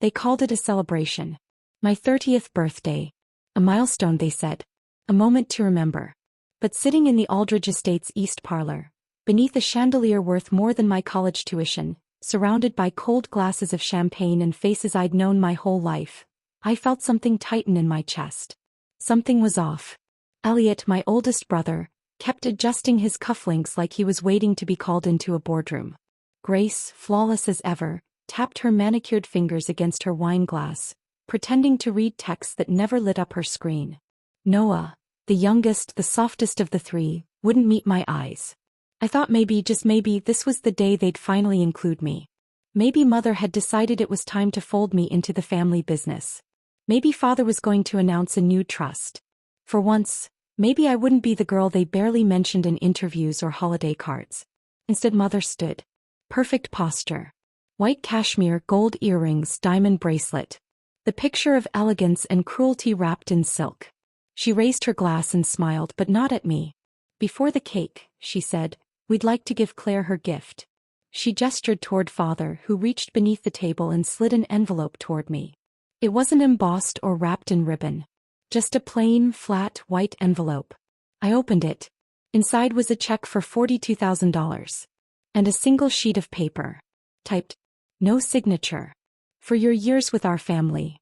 They called it a celebration. My 30th birthday. A milestone, they said. A moment to remember. But sitting in the Aldridge estate's east parlor, beneath a chandelier worth more than my college tuition, surrounded by cold glasses of champagne and faces I'd known my whole life, I felt something tighten in my chest. Something was off. Elliot, my oldest brother, kept adjusting his cufflinks like he was waiting to be called into a boardroom. Grace, flawless as ever, tapped her manicured fingers against her wine glass, pretending to read text that never lit up her screen. Noah, the youngest, the softest of the three, wouldn't meet my eyes. I thought maybe, just maybe, this was the day they'd finally include me. Maybe Mother had decided it was time to fold me into the family business. Maybe Father was going to announce a new trust. For once, maybe I wouldn't be the girl they barely mentioned in interviews or holiday cards. Instead, Mother stood. Perfect posture. White cashmere, gold earrings, diamond bracelet. The picture of elegance and cruelty wrapped in silk. She raised her glass and smiled, but not at me. Before the cake, she said, we'd like to give Claire her gift. She gestured toward Father, who reached beneath the table and slid an envelope toward me. It wasn't embossed or wrapped in ribbon. Just a plain, flat, white envelope. I opened it. Inside was a check for $42,000. And a single sheet of paper. Typed. No signature. For your years with our family.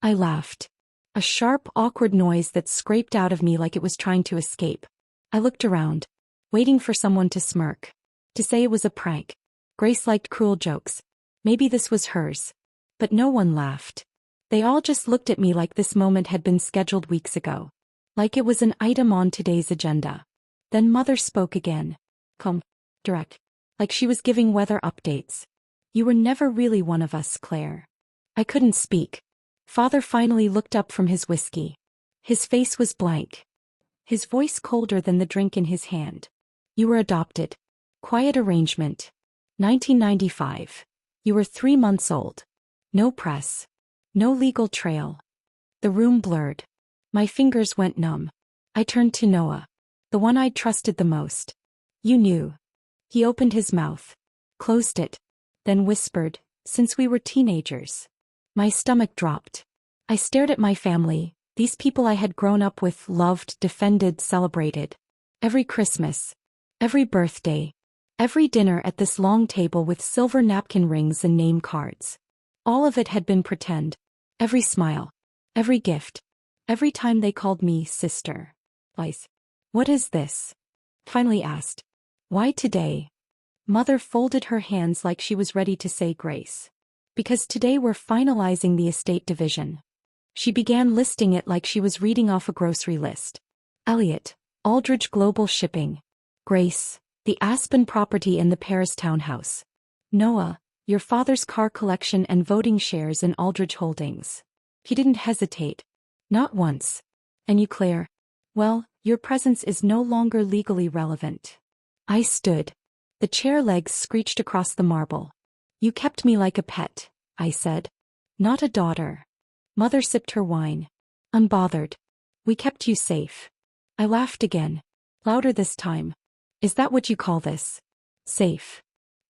I laughed. A sharp, awkward noise that scraped out of me like it was trying to escape. I looked around, waiting for someone to smirk. To say it was a prank. Grace liked cruel jokes. Maybe this was hers. But no one laughed. They all just looked at me like this moment had been scheduled weeks ago. Like it was an item on today's agenda. Then Mother spoke again. Calm. Direct. Like she was giving weather updates. You were never really one of us, Claire. I couldn't speak. Father finally looked up from his whiskey. His face was blank. His voice colder than the drink in his hand. You were adopted. Quiet arrangement. 1995. You were 3 months old. No press. No legal trail. The room blurred. My fingers went numb. I turned to Noah. The one I'd trusted the most. You knew. He opened his mouth. Closed it. Then whispered, since we were teenagers. My stomach dropped. I stared at my family, these people I had grown up with, loved, defended, celebrated. Every Christmas. Every birthday. Every dinner at this long table with silver napkin rings and name cards. All of it had been pretend. Every smile. Every gift. Every time they called me sister. Lice. What is this? Finally asked. Why today? Mother folded her hands like she was ready to say grace. Because today we're finalizing the estate division. She began listing it like she was reading off a grocery list. Elliot, Aldridge Global Shipping. Grace, the Aspen property and the Paris townhouse. Noah, your father's car collection and voting shares in Aldridge Holdings. He didn't hesitate. Not once. And you, Claire? Well, your presence is no longer legally relevant. I stood. The chair legs screeched across the marble. You kept me like a pet, I said. Not a daughter. Mother sipped her wine. Unbothered. We kept you safe. I laughed again. Louder this time. Is that what you call this? Safe.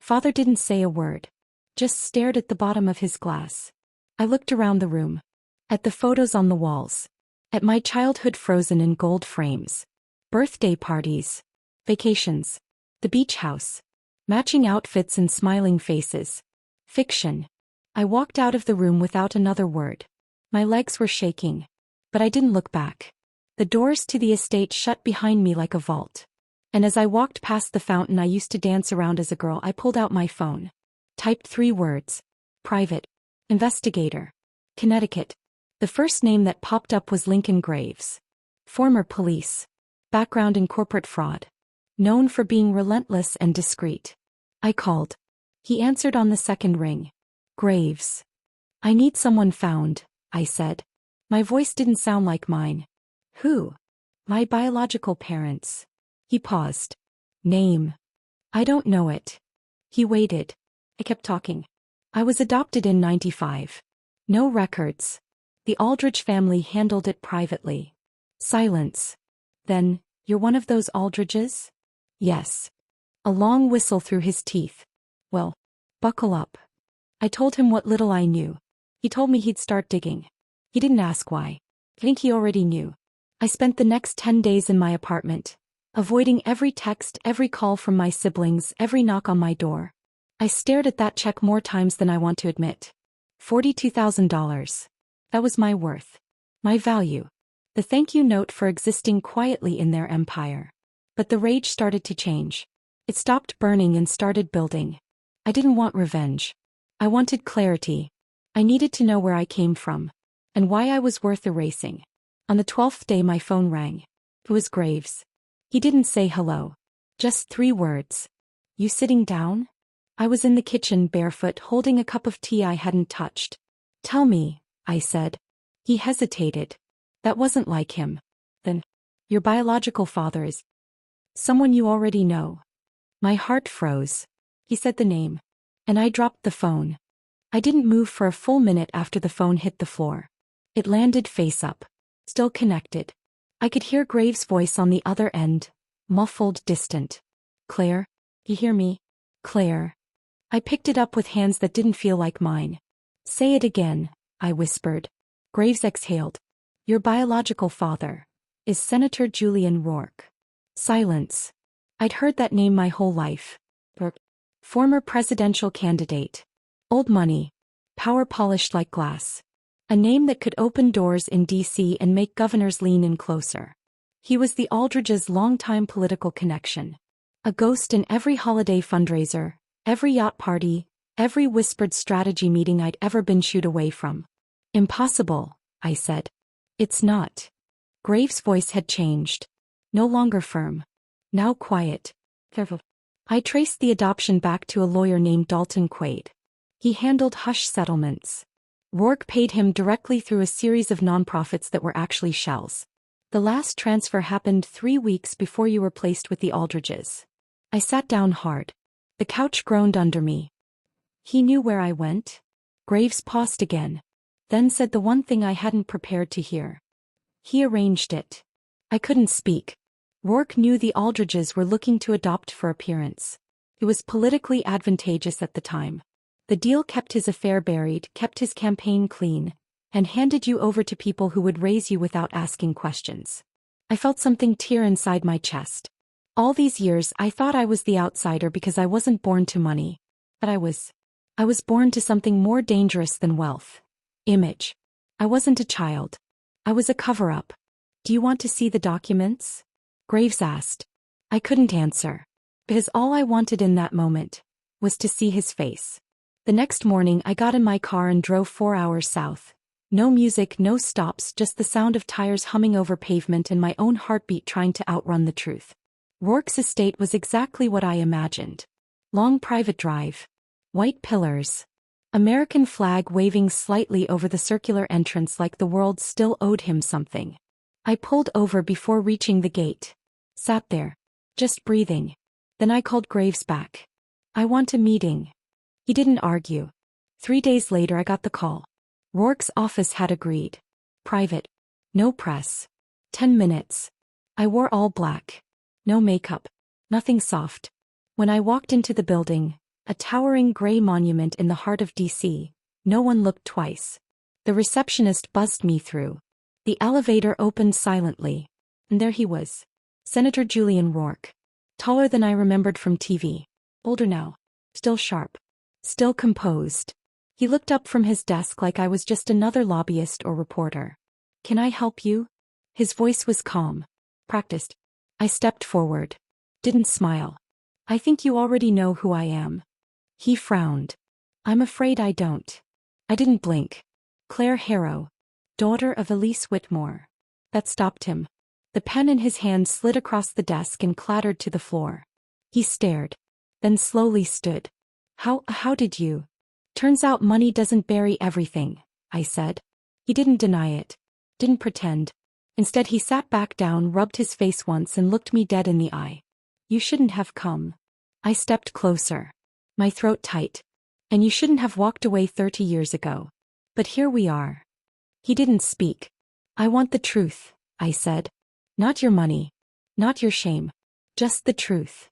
Father didn't say a word. Just stared at the bottom of his glass. I looked around the room. At the photos on the walls. At my childhood frozen in gold frames. Birthday parties. Vacations. The beach house. Matching outfits and smiling faces. Fiction. I walked out of the room without another word. My legs were shaking. But I didn't look back. The doors to the estate shut behind me like a vault. And as I walked past the fountain I used to dance around as a girl, I pulled out my phone. Typed 3 words. Private. Investigator. Connecticut. The first name that popped up was Lincoln Graves. Former police. Background in corporate fraud. Known for being relentless and discreet. I called. He answered on the second ring. Graves. I need someone found, I said. My voice didn't sound like mine. Who? My biological parents. He paused. Name. I don't know it. He waited. I kept talking. I was adopted in 95. No records. The Aldridge family handled it privately. Silence. Then, you're one of those Aldridges? Yes. A long whistle through his teeth. Well, buckle up. I told him what little I knew. He told me he'd start digging. He didn't ask why. I think he already knew. I spent the next 10 days in my apartment, avoiding every text, every call from my siblings, every knock on my door. I stared at that check more times than I want to admit. $42,000. That was my worth. My value. The thank you note for existing quietly in their empire. But the rage started to change. It stopped burning and started building. I didn't want revenge. I wanted clarity. I needed to know where I came from, and why I was worth erasing. On the 12th day my phone rang. It was Graves. He didn't say hello. Just 3 words. You sitting down? I was in the kitchen barefoot holding a cup of tea I hadn't touched. Tell me, I said. He hesitated. That wasn't like him. Then, your biological father is someone you already know. My heart froze. He said the name. And I dropped the phone. I didn't move for a full minute after the phone hit the floor. It landed face up. Still connected. I could hear Graves' voice on the other end, muffled, distant. Claire? You hear me? Claire. I picked it up with hands that didn't feel like mine. Say it again, I whispered. Graves exhaled. Your biological father is Senator Julian Rourke. Silence. I'd heard that name my whole life. Former presidential candidate. Old money. Power polished like glass. A name that could open doors in D.C. and make governors lean in closer. He was the Aldridge's longtime political connection. A ghost in every holiday fundraiser, every yacht party, every whispered strategy meeting I'd ever been shooed away from. Impossible, I said. It's not. Graves' voice had changed. No longer firm. Now quiet. I traced the adoption back to a lawyer named Dalton Quaid. He handled hush settlements. Rourke paid him directly through a series of nonprofits that were actually shells. The last transfer happened 3 weeks before you were placed with the Aldridges. I sat down hard. The couch groaned under me. He knew where I went? Graves paused again. Then said the one thing I hadn't prepared to hear. He arranged it. I couldn't speak. Rourke knew the Aldridges were looking to adopt for appearance. It was politically advantageous at the time. The deal kept his affair buried, kept his campaign clean, and handed you over to people who would raise you without asking questions. I felt something tear inside my chest. All these years I thought I was the outsider because I wasn't born to money. But I was born to something more dangerous than wealth. Image. I wasn't a child. I was a cover-up. Do you want to see the documents? Graves asked. I couldn't answer. Because all I wanted in that moment was to see his face. The next morning I got in my car and drove 4 hours south. No music, no stops, just the sound of tires humming over pavement and my own heartbeat trying to outrun the truth. Rourke's estate was exactly what I imagined. Long private drive. White pillars. American flag waving slightly over the circular entrance like the world still owed him something. I pulled over before reaching the gate. Sat there. Just breathing. Then I called Graves back. I want a meeting. He didn't argue. 3 days later I got the call. Rourke's office had agreed. Private. No press. 10 minutes. I wore all black. No makeup. Nothing soft. When I walked into the building, a towering gray monument in the heart of D.C., no one looked twice. The receptionist buzzed me through. The elevator opened silently. And there he was. Senator Julian Rourke. Taller than I remembered from TV. Older now. Still sharp. Still composed. He looked up from his desk like I was just another lobbyist or reporter. Can I help you? His voice was calm. Practiced. I stepped forward. Didn't smile. I think you already know who I am. He frowned. I'm afraid I don't. I didn't blink. Claire Harrow. Daughter of Elise Whitmore. That stopped him. The pen in his hand slid across the desk and clattered to the floor. He stared. Then slowly stood. How did you? Turns out money doesn't bury everything, I said. He didn't deny it. Didn't pretend. Instead he sat back down, rubbed his face once and looked me dead in the eye. You shouldn't have come. I stepped closer. My throat tight. And you shouldn't have walked away 30 years ago. But here we are. He didn't speak. I want the truth, I said. Not your money. Not your shame. Just the truth.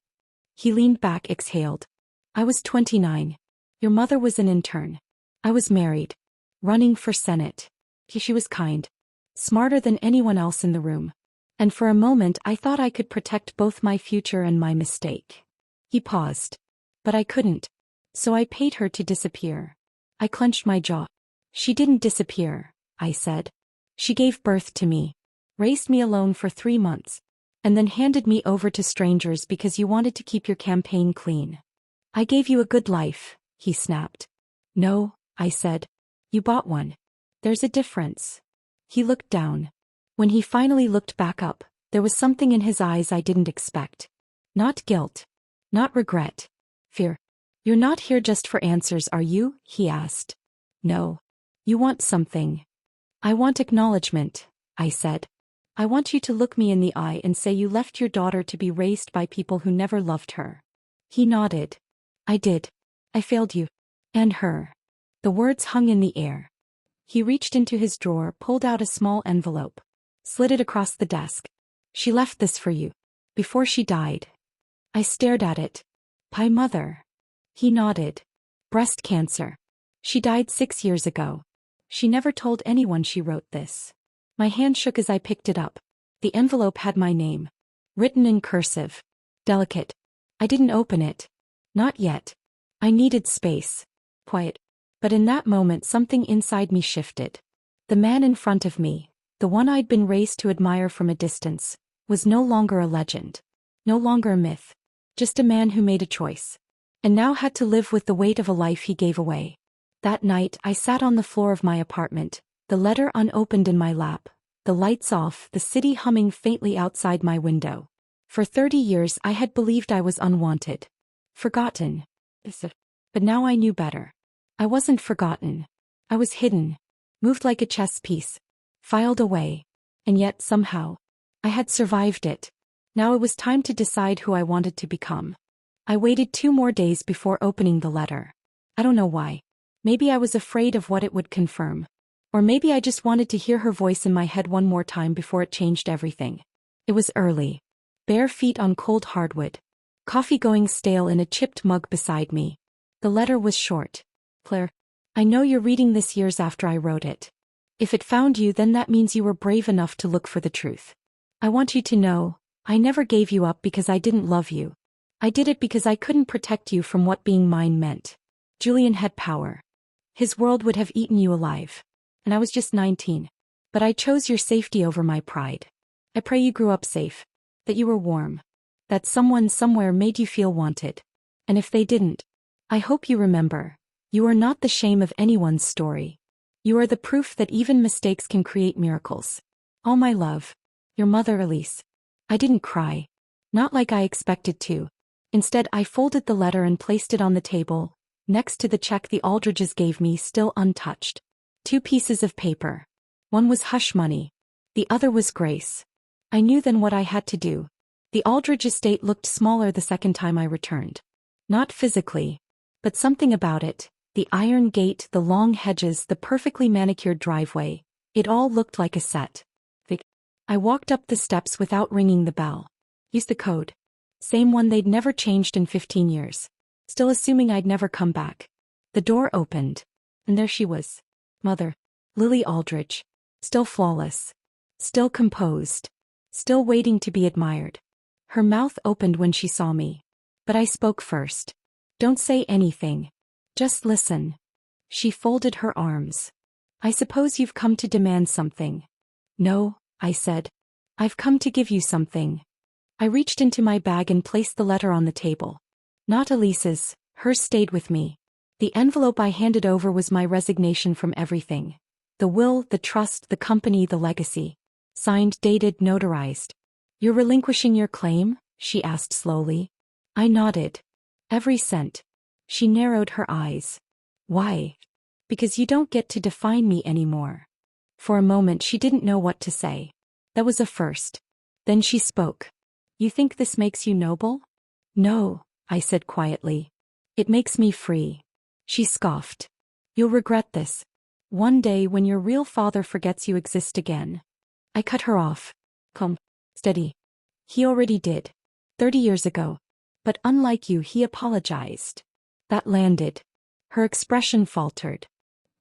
He leaned back, exhaled. I was 29. Your mother was an intern. I was married. running for Senate. She was kind. Smarter than anyone else in the room. And for a moment I thought I could protect both my future and my mistake. He paused. But I couldn't. So I paid her to disappear. I clenched my jaw. She didn't disappear, I said. She gave birth to me. Raised me alone for 3 months. And then handed me over to strangers because you wanted to keep your campaign clean. I gave you a good life, he snapped. No, I said. You bought one. There's a difference. He looked down. When he finally looked back up, there was something in his eyes I didn't expect. Not guilt. Not regret. Fear. You're not here just for answers, are you? He asked. No. You want something. I want acknowledgement, I said. I want you to look me in the eye and say you left your daughter to be raised by people who never loved her. He nodded. I did. I failed you. And her. The words hung in the air. He reached into his drawer, pulled out a small envelope. Slid it across the desk. She left this for you. Before she died. I stared at it. Pie mother. He nodded. Breast cancer. She died 6 years ago. She never told anyone she wrote this. My hand shook as I picked it up. The envelope had my name. Written in cursive. Delicate. I didn't open it. Not yet. I needed space. Quiet. But in that moment something inside me shifted. The man in front of me, the one I'd been raised to admire from a distance, was no longer a legend. No longer a myth. Just a man who made a choice. And now had to live with the weight of a life he gave away. That night I sat on the floor of my apartment, the letter unopened in my lap, the lights off, the city humming faintly outside my window. For 30 years I had believed I was unwanted. Forgotten. But now I knew better. I wasn't forgotten. I was hidden. Moved like a chess piece. Filed away. And yet, somehow, I had survived it. Now it was time to decide who I wanted to become. I waited 2 more days before opening the letter. I don't know why. Maybe I was afraid of what it would confirm. Or maybe I just wanted to hear her voice in my head one more time before it changed everything. It was early. Bare feet on cold hardwood. Coffee going stale in a chipped mug beside me. The letter was short. Claire, I know you're reading this years after I wrote it. If it found you, then that means you were brave enough to look for the truth. I want you to know, I never gave you up because I didn't love you. I did it because I couldn't protect you from what being mine meant. Julian had power. His world would have eaten you alive. And I was just 19. But I chose your safety over my pride. I pray you grew up safe. That you were warm. That someone somewhere made you feel wanted. And if they didn't, I hope you remember, you are not the shame of anyone's story. You are the proof that even mistakes can create miracles. All my love. Your mother, Elise. I didn't cry. Not like I expected to. Instead, I folded the letter and placed it on the table, next to the check the Aldridges gave me, still untouched. 2 pieces of paper. One was hush money. The other was grace. I knew then what I had to do. The Aldridge estate looked smaller the second time I returned. Not physically. But something about it, the iron gate, the long hedges, the perfectly manicured driveway, it all looked like a set. I walked up the steps without ringing the bell. Used the code. Same one they'd never changed in 15 years. Still assuming I'd never come back. The door opened. And there she was. Mother. Lily Aldridge. Still flawless. Still composed. Still waiting to be admired. Her mouth opened when she saw me. But I spoke first. Don't say anything. Just listen. She folded her arms. I suppose you've come to demand something. No, I said. I've come to give you something. I reached into my bag and placed the letter on the table. Not Elise's, hers stayed with me. The envelope I handed over was my resignation from everything. The will, the trust, the company, the legacy. Signed, dated, notarized. You're relinquishing your claim? She asked slowly. I nodded. Every cent. She narrowed her eyes. Why? Because you don't get to define me anymore. For a moment she didn't know what to say. That was a first. Then she spoke. You think this makes you noble? No, I said quietly. It makes me free. She scoffed. You'll regret this. One day when your real father forgets you exist again. I cut her off. Come. Steady. He already did. 30 years ago. But unlike you, he apologized. That landed. Her expression faltered.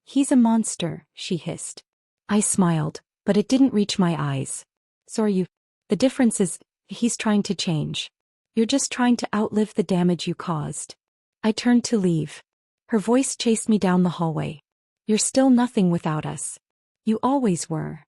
He's a monster, she hissed. I smiled, but it didn't reach my eyes. So are you. The difference is, he's trying to change. You're just trying to outlive the damage you caused. I turned to leave. Her voice chased me down the hallway. You're still nothing without us. You always were.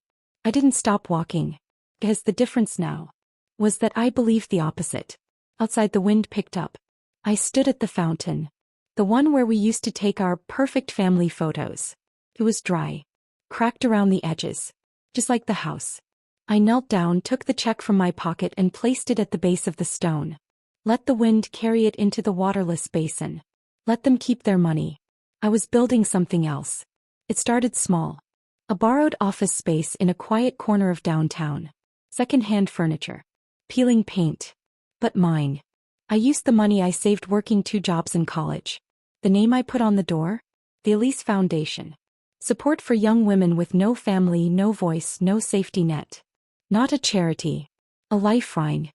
I didn't stop walking. Because the difference now was that I believed the opposite. Outside, the wind picked up. I stood at the fountain. The one where we used to take our perfect family photos. It was dry. Cracked around the edges. Just like the house. I knelt down, took the check from my pocket and placed it at the base of the stone. Let the wind carry it into the waterless basin. Let them keep their money. I was building something else. It started small. A borrowed office space in a quiet corner of downtown. Second-hand furniture. Peeling paint. But mine. I used the money I saved working 2 jobs in college. The name I put on the door? The Elise Foundation. Support for young women with no family, no voice, no safety net. Not a charity. A lifeline.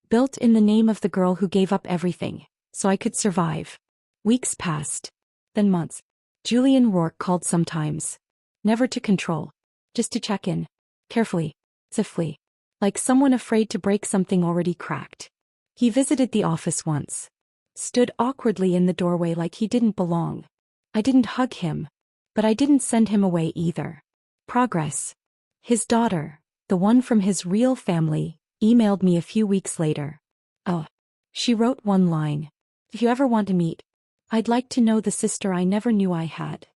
Built in the name of the girl who gave up everything, so I could survive. Weeks passed. Then months. Julian Rourke called sometimes. Never to control. Just to check in. Carefully. Swiftly. Like someone afraid to break something already cracked. He visited the office once. Stood awkwardly in the doorway like he didn't belong. I didn't hug him. But I didn't send him away either. Progress. His daughter, the one from his real family, emailed me a few weeks later. Oh. She wrote one line. If you ever want to meet, I'd like to know the sister I never knew I had.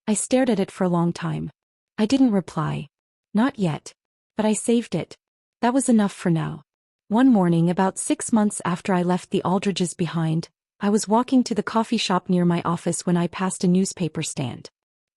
I stared at it for a long time. I didn't reply. Not yet. But I saved it. That was enough for now. One morning, about 6 months after I left the Aldridges behind, I was walking to the coffee shop near my office when I passed a newspaper stand.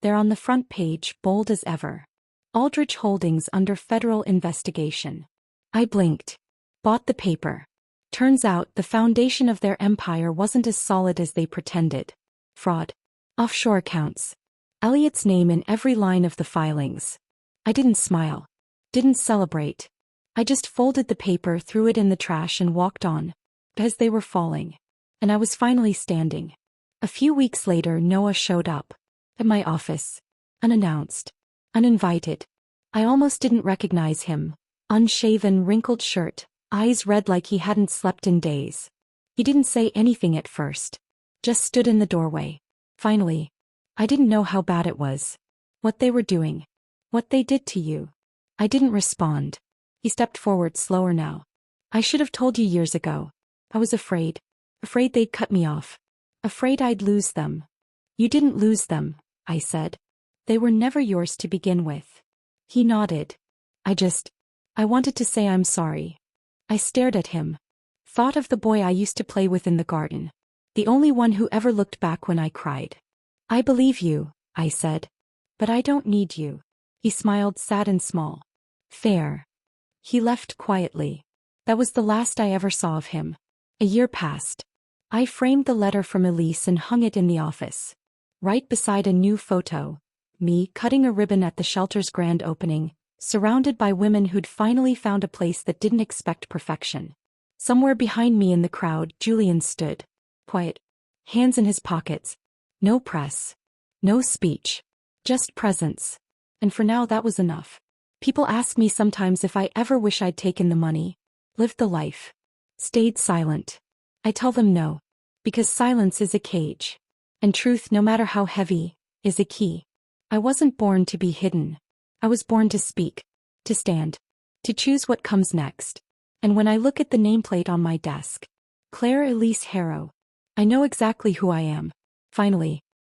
There on the front page, bold as ever. Aldridge Holdings under federal investigation. I blinked. Bought the paper. Turns out the foundation of their empire wasn't as solid as they pretended. Fraud. Offshore accounts. Elliot's name in every line of the filings. I didn't smile. Didn't celebrate. I just folded the paper, threw it in the trash and walked on. Because they were falling. And I was finally standing. A few weeks later, Noah showed up. At my office. Unannounced. Uninvited. I almost didn't recognize him. Unshaven, wrinkled shirt, eyes red like he hadn't slept in days. He didn't say anything at first. Just stood in the doorway. Finally. I didn't know how bad it was. What they were doing. What they did to you. I didn't respond. He stepped forward, slower now. I should have told you years ago. I was afraid. Afraid they'd cut me off. Afraid I'd lose them. You didn't lose them, I said. They were never yours to begin with. He nodded. I wanted to say I'm sorry. I stared at him. Thought of the boy I used to play with in the garden. The only one who ever looked back when I cried. I believe you, I said. But I don't need you. He smiled, sad and small. Fair. He left quietly. That was the last I ever saw of him. A year passed. I framed the letter from Elise and hung it in the office. Right beside a new photo. Me cutting a ribbon at the shelter's grand opening, surrounded by women who'd finally found a place that didn't expect perfection. Somewhere behind me in the crowd, Julian stood. Quiet. Hands in his pockets. No press. No speech. Just presence. And for now that was enough. People ask me sometimes if I ever wish I'd taken the money. Lived the life. Stayed silent. I tell them no. Because silence is a cage. And truth, no matter how heavy, is a key. I wasn't born to be hidden. I was born to speak. To stand. To choose what comes next. And when I look at the nameplate on my desk, Claire Elise Harrow, I know exactly who I am. Finally.